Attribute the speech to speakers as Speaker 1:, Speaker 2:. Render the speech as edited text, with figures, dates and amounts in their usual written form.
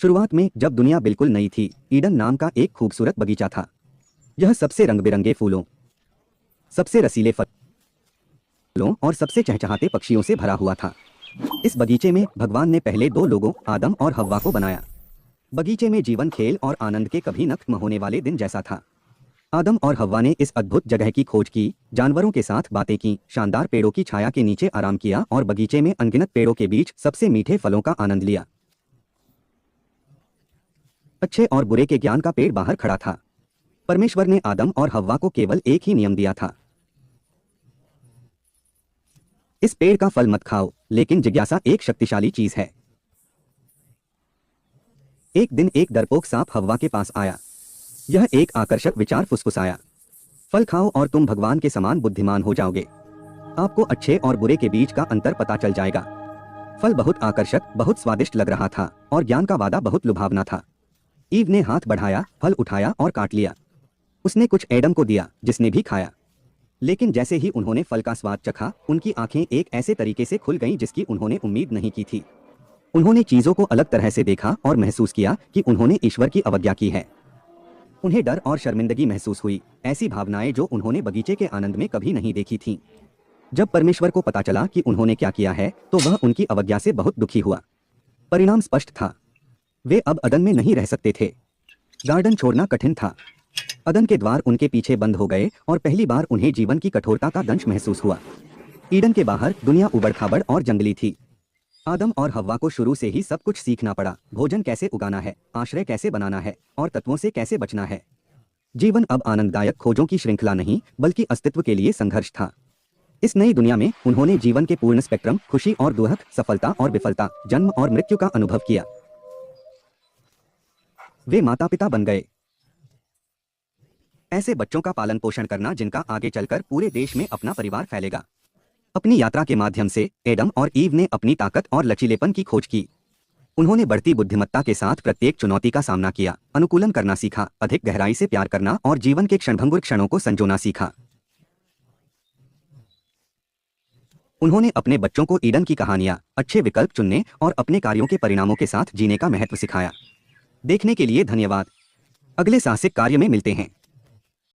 Speaker 1: शुरुआत में जब दुनिया बिल्कुल नई थी, ईडन नाम का एक खूबसूरत बगीचा था। यह सबसे रंग बिरंगे फूलों, सबसे रसीले फलों और सबसे चहचहाते पक्षियों से भरा हुआ था। इस बगीचे में भगवान ने पहले दो लोगों आदम और हव्वा को बनाया। बगीचे में जीवन, खेल और आनंद के कभी न खत्म होने वाले दिन जैसा था। आदम और हव्वा ने इस अद्भुत जगह की खोज की, जानवरों के साथ बातें की, शानदार पेड़ों की छाया के नीचे आराम किया और बगीचे में अनगिनत पेड़ों के बीच सबसे मीठे फलों का आनंद लिया। अच्छे और बुरे के ज्ञान का पेड़ बाहर खड़ा था। परमेश्वर ने आदम और हव्वा को केवल एक ही नियम दिया था, इस पेड़ का फल मत खाओ। लेकिन जिज्ञासा एक शक्तिशाली चीज है। एक दिन एक डरपोक सांप हव्वा के पास आया। यह एक आकर्षक विचार फुसफुसाया, फल खाओ और तुम भगवान के समान बुद्धिमान हो जाओगे। आपको अच्छे और बुरे के बीच का अंतर पता चल जाएगा। फल बहुत आकर्षक, बहुत स्वादिष्ट लग रहा था और ज्ञान का वादा बहुत लुभावना था। ईव ने हाथ बढ़ाया, फल उठाया और काट लिया। उसने कुछ एडम को दिया, जिसने भी खाया। लेकिन जैसे ही उन्होंने फल का स्वाद चखा, उनकी आंखें एक ऐसे तरीके से खुल गईं जिसकी उन्होंने उम्मीद नहीं की थी। उन्होंने चीजों को अलग तरह से देखा और महसूस किया कि उन्होंने ईश्वर की अवज्ञा की है। उन्हें डर और शर्मिंदगी महसूस हुई, ऐसी भावनाएं जो उन्होंने बगीचे के आनंद में कभी नहीं देखी थीं। जब परमेश्वर को पता चला कि उन्होंने क्या किया है, तो वह उनकी अवज्ञा से बहुत दुखी हुआ। परिणाम स्पष्ट था, वे अब अदन में नहीं रह सकते थे। गार्डन छोड़ना कठिन था। अदन के द्वार उनके पीछे बंद हो गए और पहली बार उन्हें जीवन की कठोरता का दंश महसूस हुआ। ईडन के बाहर दुनिया उबड़-खाबड़ और जंगली थी। आदम और हव्वा को शुरू से ही सब कुछ सीखना पड़ा, भोजन कैसे उगाना है, आश्रय कैसे बनाना है और तत्वों से कैसे बचना है। जीवन अब आनंददायक खोजों की श्रृंखला नहीं, बल्कि अस्तित्व के लिए संघर्ष था। इस नई दुनिया में उन्होंने जीवन के पूर्ण स्पेक्ट्रम, खुशी और दुख, सफलता और विफलता, जन्म और मृत्यु का अनुभव किया। वे माता पिता बन गए, ऐसे बच्चों का पालन पोषण करना जिनका आगे चलकर पूरे देश में अपना परिवार फैलेगा। अपनी यात्रा के माध्यम से एडम और ईव ने अपनी ताकत और लचीलेपन की खोज की। उन्होंने बढ़ती बुद्धिमत्ता के साथ प्रत्येक चुनौती का सामना किया, अनुकूलन करना सीखा, अधिक गहराई से प्यार करना और जीवन के क्षणभंगुर क्षणों को संजोना सीखा। उन्होंने अपने बच्चों को ईडन की कहानियां, अच्छे विकल्प चुनने और अपने कार्यों के परिणामों के साथ जीने का महत्व सिखाया। देखने के लिए धन्यवाद। अगले साहसिक कार्य में मिलते हैं।